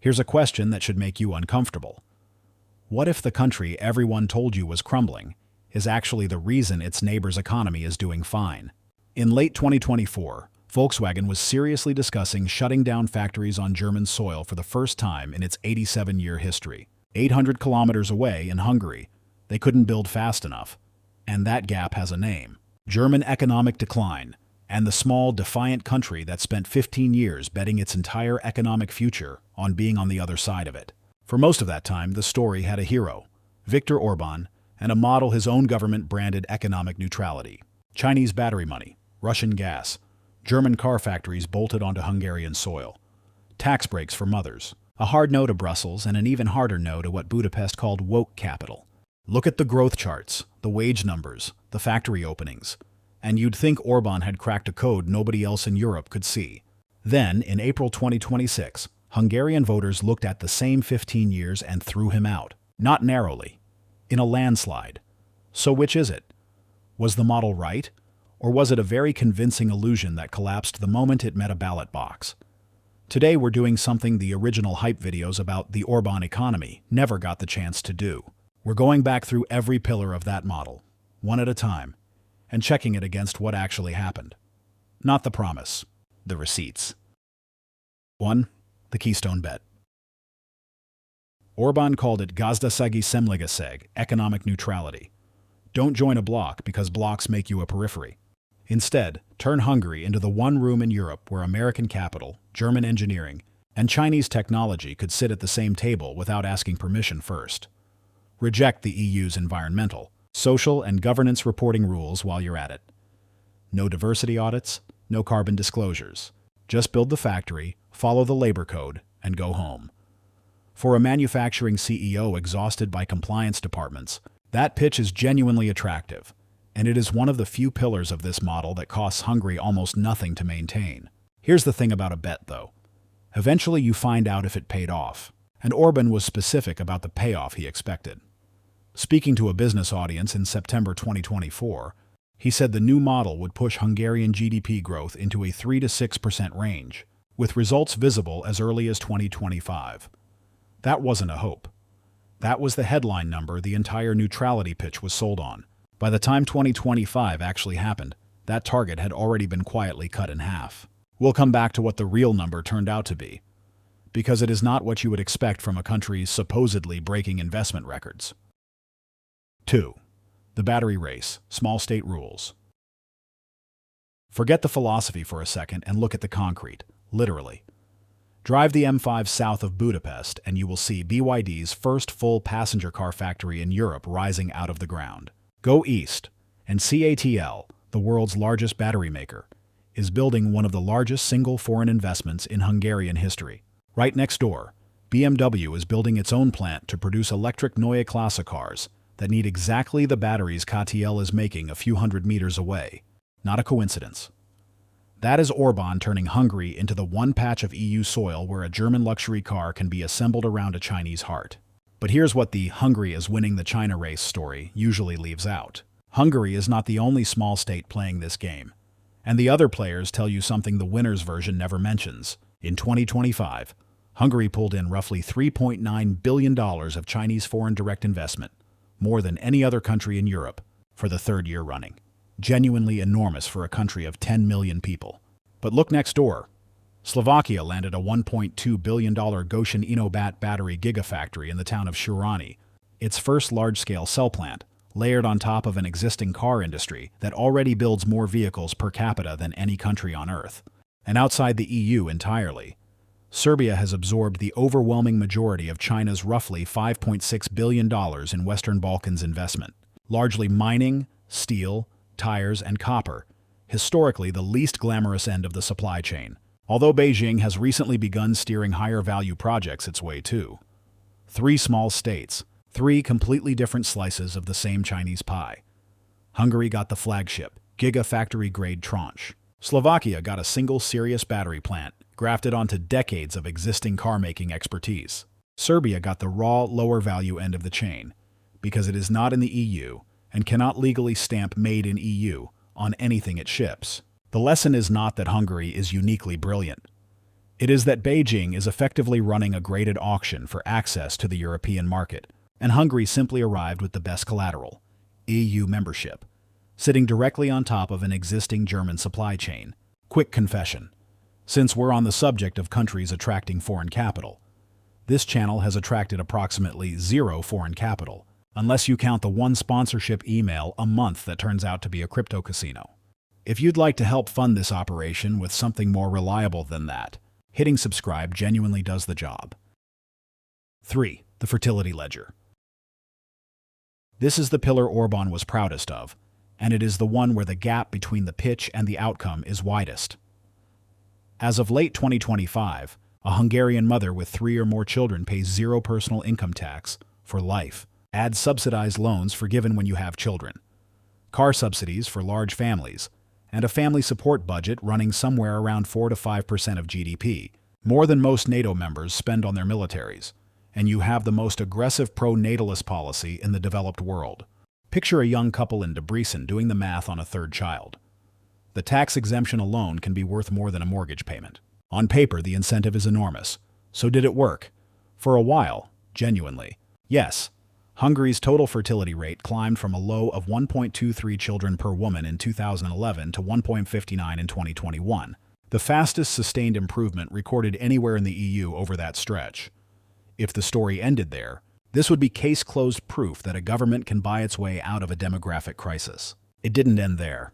Here's a question that should make you uncomfortable. What if the country everyone told you was crumbling is actually the reason its neighbor's economy is doing fine? In late 2024, Volkswagen was seriously discussing shutting down factories on German soil for the first time in its 87-year history. 800 kilometers away in Hungary, they couldn't build fast enough. And that gap has a name: German economic decline, and the small, defiant country that spent 15 years betting its entire economic future on being on the other side of it. For most of that time, the story had a hero, Viktor Orbán, and a model his own government branded economic neutrality. Chinese battery money, Russian gas, German car factories bolted onto Hungarian soil, tax breaks for mothers, a hard no to Brussels and an even harder no to what Budapest called woke capital. Look at the growth charts, the wage numbers, the factory openings, and you'd think Orbán had cracked a code nobody else in Europe could see. Then, in April 2026, Hungarian voters looked at the same 15 years and threw him out. Not narrowly, in a landslide. So which is it? Was the model right? Or was it a very convincing illusion that collapsed the moment it met a ballot box? Today we're doing something the original hype videos about the Orbán economy never got the chance to do. We're going back through every pillar of that model, one at a time, and checking it against what actually happened. Not the promise, the receipts. 1. The Keystone Bet. Orbán called it gazdasági semlegeség, economic neutrality. Don't join a bloc because blocs make you a periphery. Instead, turn Hungary into the one room in Europe where American capital, German engineering, and Chinese technology could sit at the same table without asking permission first. Reject the EU's environmental, social, and governance reporting rules while you're at it. No diversity audits, no carbon disclosures. Just build the factory, follow the labor code, and go home. For a manufacturing CEO exhausted by compliance departments, that pitch is genuinely attractive, and it is one of the few pillars of this model that costs Hungary almost nothing to maintain. Here's the thing about a bet, though. Eventually you find out if it paid off, and Orbán was specific about the payoff he expected. Speaking to a business audience in September 2024, he said the new model would push Hungarian GDP growth into a 3 to 6% range, with results visible as early as 2025. That wasn't a hope. That was the headline number the entire neutrality pitch was sold on. By the time 2025 actually happened, that target had already been quietly cut in half. We'll come back to what the real number turned out to be, because it is not what you would expect from a country supposedly breaking investment records. 2. The battery race, small state rules. Forget the philosophy for a second and look at the concrete, literally. Drive the M5 south of Budapest and you will see BYD's first full passenger car factory in Europe rising out of the ground. Go east, and CATL, the world's largest battery maker, is building one of the largest single foreign investments in Hungarian history. Right next door, BMW is building its own plant to produce electric Neue Klasse cars that need exactly the batteries KTL is making a few hundred meters away. Not a coincidence. That is Orbán turning Hungary into the one patch of EU soil where a German luxury car can be assembled around a Chinese heart. But here's what the Hungary is winning the China race story usually leaves out. Hungary is not the only small state playing this game. And the other players tell you something the winner's version never mentions. In 2025, Hungary pulled in roughly $3.9 billion of Chinese foreign direct investment, more than any other country in Europe, for the third year running. Genuinely enormous for a country of 10 million people. But look next door. Slovakia landed a $1.2 billion Goshen Inobat battery gigafactory in the town of Šurany, its first large-scale cell plant, layered on top of an existing car industry that already builds more vehicles per capita than any country on Earth. And outside the EU entirely, Serbia has absorbed the overwhelming majority of China's roughly $5.6 billion in Western Balkans investment, largely mining, steel, tires, and copper, historically the least glamorous end of the supply chain, although Beijing has recently begun steering higher-value projects its way too. 3 small states, 3 completely different slices of the same Chinese pie. Hungary got the flagship, gigafactory-grade tranche. Slovakia got a single serious battery plant, grafted onto decades of existing car-making expertise. Serbia got the raw, lower-value end of the chain, because it is not in the EU and cannot legally stamp Made in EU on anything it ships. The lesson is not that Hungary is uniquely brilliant. It is that Beijing is effectively running a graded auction for access to the European market, and Hungary simply arrived with the best collateral, EU membership, sitting directly on top of an existing German supply chain. Quick confession. Since we're on the subject of countries attracting foreign capital, this channel has attracted approximately 0 foreign capital, unless you count the one sponsorship email a month that turns out to be a crypto casino. If you'd like to help fund this operation with something more reliable than that, hitting subscribe genuinely does the job. 3. The fertility ledger. This is the pillar Orbán was proudest of, and it is the one where the gap between the pitch and the outcome is widest. As of late 2025, a Hungarian mother with 3 or more children pays 0 personal income tax for life, adds subsidized loans forgiven when you have children, car subsidies for large families, and a family support budget running somewhere around 4 to 5% of GDP, more than most NATO members spend on their militaries, and you have the most aggressive pro-natalist policy in the developed world. Picture a young couple in Debrecen doing the math on a 3rd child. The tax exemption alone can be worth more than a mortgage payment. On paper, the incentive is enormous. So did it work? For a while, genuinely. Yes. Hungary's total fertility rate climbed from a low of 1.23 children per woman in 2011 to 1.59 in 2021, the fastest sustained improvement recorded anywhere in the EU over that stretch. If the story ended there, this would be case-closed proof that a government can buy its way out of a demographic crisis. It didn't end there.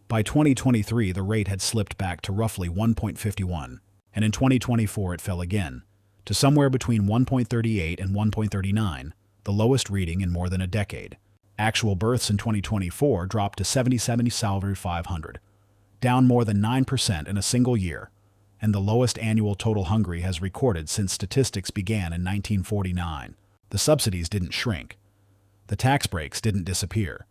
By 2023, the rate had slipped back to roughly 1.51, and in 2024 it fell again, to somewhere between 1.38 and 1.39, the lowest reading in more than a decade. Actual births in 2024 dropped to 77,500, down more than 9% in a single year, and the lowest annual total Hungary has recorded since statistics began in 1949. The subsidies didn't shrink. The tax breaks didn't disappear.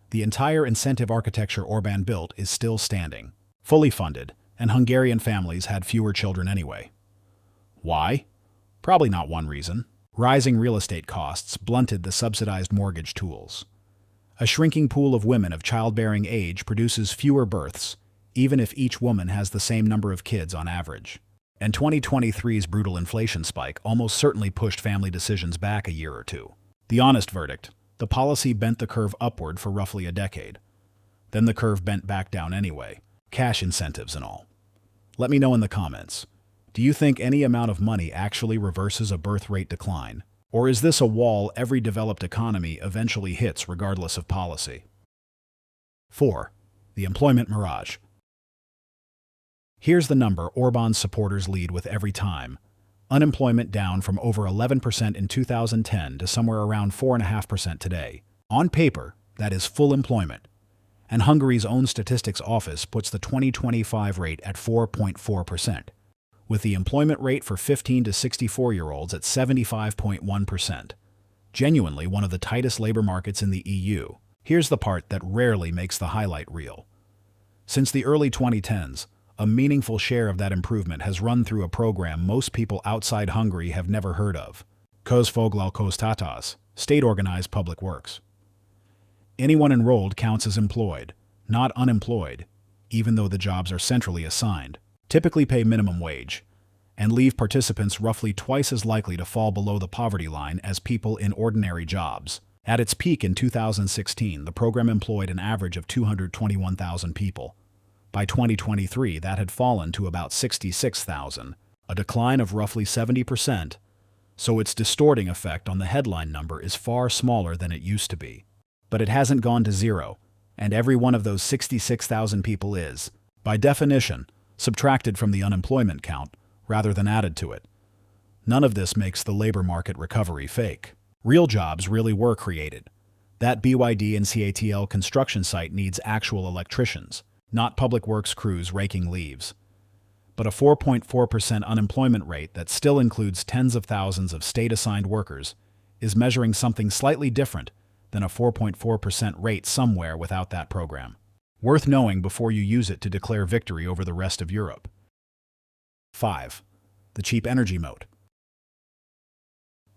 The entire incentive architecture Orbán built is still standing, fully funded, and Hungarian families had fewer children anyway. Why? Probably not one reason. Rising real estate costs blunted the subsidized mortgage tools. A shrinking pool of women of childbearing age produces fewer births, even if each woman has the same number of kids on average. And 2023's brutal inflation spike almost certainly pushed family decisions back a year or two. The honest verdict: the policy bent the curve upward for roughly a decade. Then the curve bent back down anyway, cash incentives and all. Let me know in the comments. Do you think any amount of money actually reverses a birth rate decline? Or is this a wall every developed economy eventually hits regardless of policy? 4. The employment mirage. Here's the number Orbán's supporters lead with every time. Unemployment down from over 11% in 2010 to somewhere around 4.5% today. On paper, that is full employment. And Hungary's own statistics office puts the 2025 rate at 4.4%, with the employment rate for 15 to 64-year-olds at 75.1%. Genuinely one of the tightest labor markets in the EU. Here's the part that rarely makes the highlight reel. Since the early 2010s, a meaningful share of that improvement has run through a program most people outside Hungary have never heard of: Közfoglalkoztatás, state-organized public works. Anyone enrolled counts as employed, not unemployed, even though the jobs are centrally assigned, typically pay minimum wage, and leave participants roughly twice as likely to fall below the poverty line as people in ordinary jobs. At its peak in 2016, the program employed an average of 221,000 people. By 2023, that had fallen to about 66,000, a decline of roughly 70%, so its distorting effect on the headline number is far smaller than it used to be. But it hasn't gone to zero, and every one of those 66,000 people is, by definition, subtracted from the unemployment count rather than added to it. None of this makes the labor market recovery fake. Real jobs really were created. That BYD and CATL construction site needs actual electricians, not public works crews raking leaves. But a 4.4% unemployment rate that still includes tens of thousands of state-assigned workers is measuring something slightly different than a 4.4% rate somewhere without that program. Worth knowing before you use it to declare victory over the rest of Europe. 5. The cheap energy moat.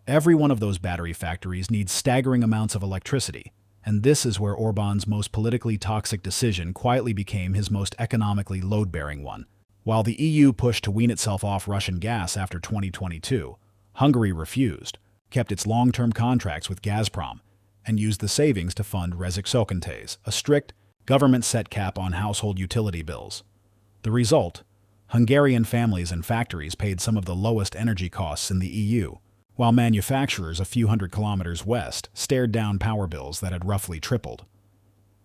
Every one of those battery factories needs staggering amounts of electricity, and this is where Orbán's most politically toxic decision quietly became his most economically load-bearing one: While the EU pushed to wean itself off Russian gas after 2022, Hungary refused, kept its long-term contracts with Gazprom, and used the savings to fund relocating, a strict, government-set cap on household utility bills. The result? Hungarian families and factories paid some of the lowest energy costs in the EU, while manufacturers a few hundred kilometers west stared down power bills that had roughly tripled.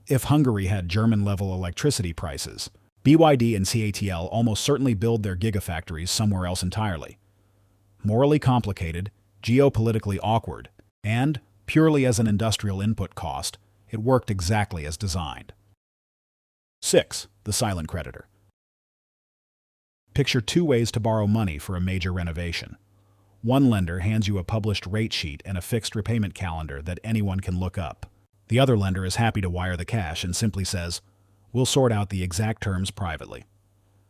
If Hungary had German-level electricity prices, BYD and CATL almost certainly build their gigafactories somewhere else entirely. Morally complicated, geopolitically awkward, and, purely as an industrial input cost, it worked exactly as designed. 6. The silent creditor. Picture two ways to borrow money for a major renovation. One lender hands you a published rate sheet and a fixed repayment calendar that anyone can look up. The other lender is happy to wire the cash and simply says, "We'll sort out the exact terms privately."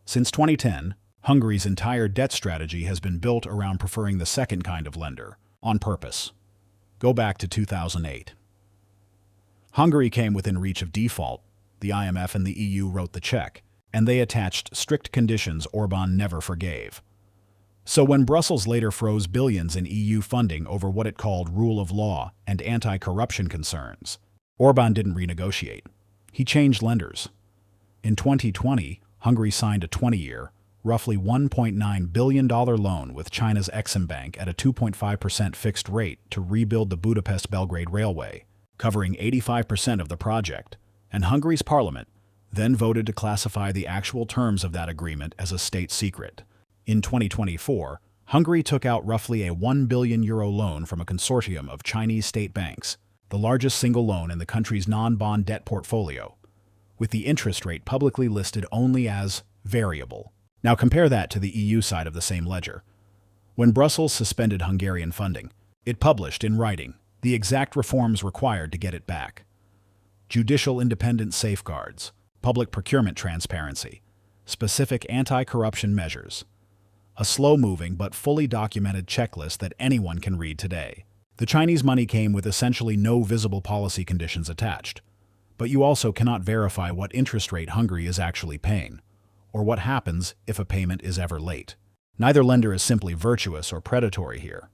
Since 2010, Hungary's entire debt strategy has been built around preferring the second kind of lender, on purpose. Go back to 2008. Hungary came within reach of default. The IMF and the EU wrote the check, and they attached strict conditions Orbán never forgave. So when Brussels later froze billions in EU funding over what it called rule of law and anti-corruption concerns, Orbán didn't renegotiate. He changed lenders. In 2020, Hungary signed a 20-year, roughly $1.9 billion loan with China's Exim Bank at a 2.5% fixed rate to rebuild the Budapest-Belgrade Railway, covering 85% of the project, and Hungary's parliament then voted to classify the actual terms of that agreement as a state secret. In 2024, Hungary took out roughly a €1 billion loan from a consortium of Chinese state banks, the largest single loan in the country's non-bond debt portfolio, with the interest rate publicly listed only as variable. Now compare that to the EU side of the same ledger. When Brussels suspended Hungarian funding, it published in writing the exact reforms required to get it back. Judicial independence safeguards, public procurement transparency, specific anti-corruption measures, a slow-moving but fully documented checklist that anyone can read today. The Chinese money came with essentially no visible policy conditions attached, but you also cannot verify what interest rate Hungary is actually paying, or what happens if a payment is ever late. Neither lender is simply virtuous or predatory here.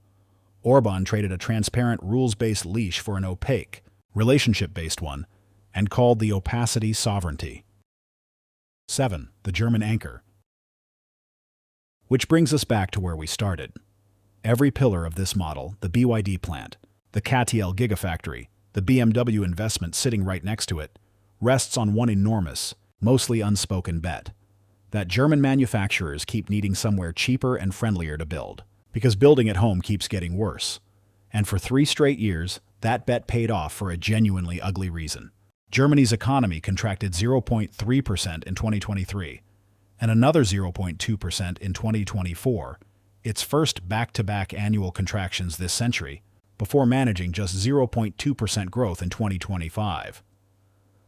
Orbán traded a transparent rules-based leash for an opaque, relationship-based one, and called the opacity sovereignty. 7. The German anchor. Which brings us back to where we started. Every pillar of this model, the BYD plant, the CATL gigafactory, the BMW investment sitting right next to it, rests on one enormous, mostly unspoken bet. That German manufacturers keep needing somewhere cheaper and friendlier to build, because building at home keeps getting worse. And for 3 straight years, that bet paid off for a genuinely ugly reason. Germany's economy contracted 0.3% in 2023, and another 0.2% in 2024, its first back-to-back annual contractions this century, before managing just 0.2% growth in 2025.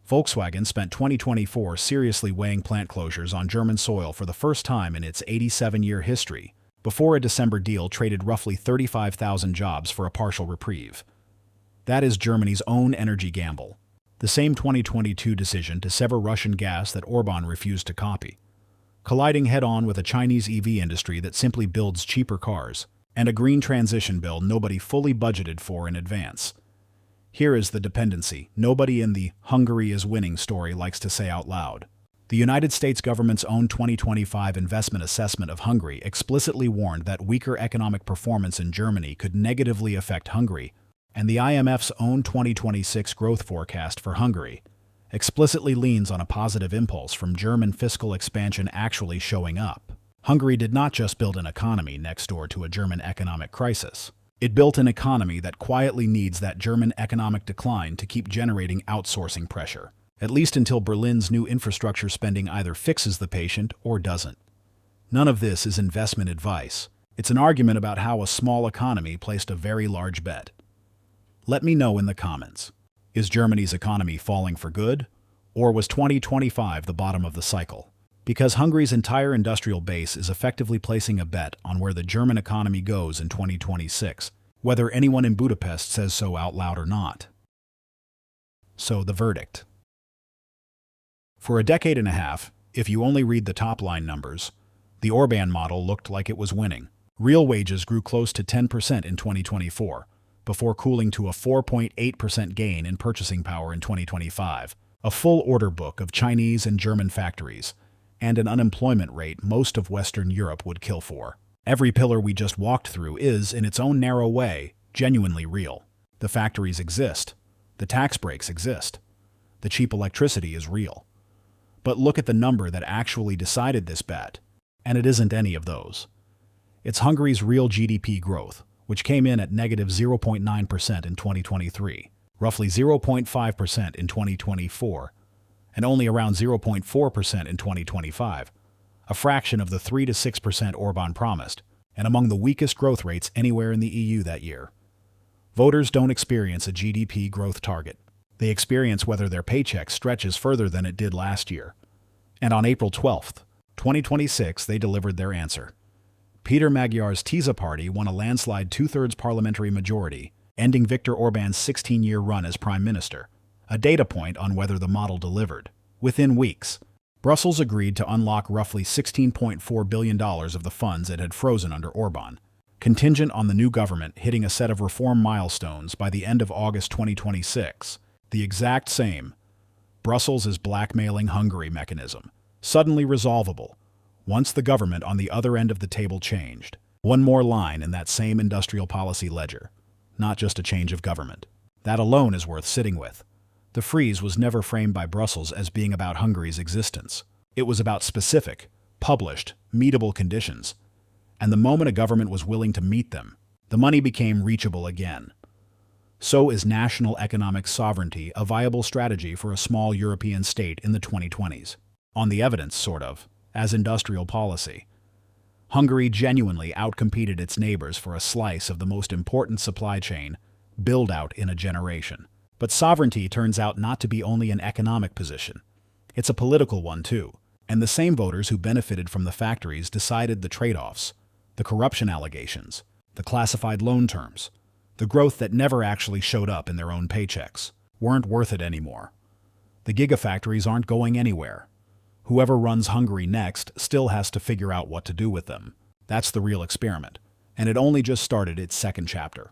Volkswagen spent 2024 seriously weighing plant closures on German soil for the first time in its 87-year history, before a December deal traded roughly 35,000 jobs for a partial reprieve. That is Germany's own energy gamble, the same 2022 decision to sever Russian gas that Orbán refused to copy, colliding head-on with a Chinese EV industry that simply builds cheaper cars, and a green transition bill nobody fully budgeted for in advance. Here is the dependency nobody in the "Hungary is winning" story likes to say out loud. The United States government's own 2025 investment assessment of Hungary explicitly warned that weaker economic performance in Germany could negatively affect Hungary, and the IMF's own 2026 growth forecast for Hungary explicitly leans on a positive impulse from German fiscal expansion actually showing up. Hungary did not just build an economy next door to a German economic crisis. It built an economy that quietly needs that German economic decline to keep generating outsourcing pressure, at least until Berlin's new infrastructure spending either fixes the patient or doesn't. None of this is investment advice. It's an argument about how a small economy placed a very large bet. Let me know in the comments. Is Germany's economy falling for good? Or was 2025 the bottom of the cycle? Because Hungary's entire industrial base is effectively placing a bet on where the German economy goes in 2026, whether anyone in Budapest says so out loud or not. So the verdict. For a decade and a half, If you only read the top-line numbers, the Orbán model looked like it was winning. Real wages grew close to 10% in 2024, before cooling to a 4.8% gain in purchasing power in 2025, a full order book of Chinese and German factories, and an unemployment rate most of Western Europe would kill for. Every pillar we just walked through is, in its own narrow way, genuinely real. The factories exist. The tax breaks exist. The cheap electricity is real. But look at the number that actually decided this bet, and it isn't any of those. It's Hungary's real GDP growth, which came in at negative 0.9% in 2023, roughly 0.5% in 2024, and only around 0.4% in 2025, a fraction of the 3 to 6% Orbán promised, and among the weakest growth rates anywhere in the EU that year. Voters don't experience a GDP growth target. They experience whether their paycheck stretches further than it did last year. And on April 12th, 2026, they delivered their answer. Peter Magyar's Tisza party won a landslide two-thirds parliamentary majority, ending Viktor Orbán's 16-year run as prime minister, a data point on whether the model delivered. Within weeks, Brussels agreed to unlock roughly $16.4 billion of the funds it had frozen under Orbán, contingent on the new government hitting a set of reform milestones by the end of August 2026, the exact same Brussels is blackmailing Hungary mechanism, suddenly resolvable, once the government on the other end of the table changed. One more line in that same industrial policy ledger, not just a change of government. That alone is worth sitting with. The freeze was never framed by Brussels as being about Hungary's existence. It was about specific, published, meetable conditions. And the moment a government was willing to meet them, the money became reachable again. So is national economic sovereignty a viable strategy for a small European state in the 2020s? On the evidence, sort of, as industrial policy. Hungary genuinely outcompeted its neighbors for a slice of the most important supply chain build-out in a generation. But sovereignty turns out not to be only an economic position. It's a political one, too. And the same voters who benefited from the factories decided the trade-offs, the corruption allegations, the classified loan terms, the growth that never actually showed up in their own paychecks, weren't worth it anymore. The gigafactories aren't going anywhere. Whoever runs Hungary next still has to figure out what to do with them. That's the real experiment, and it only just started its second chapter.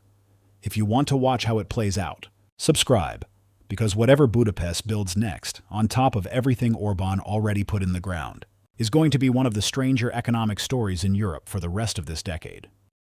If you want to watch how it plays out, subscribe, because whatever Budapest builds next, on top of everything Orbán already put in the ground, is going to be one of the stranger economic stories in Europe for the rest of this decade.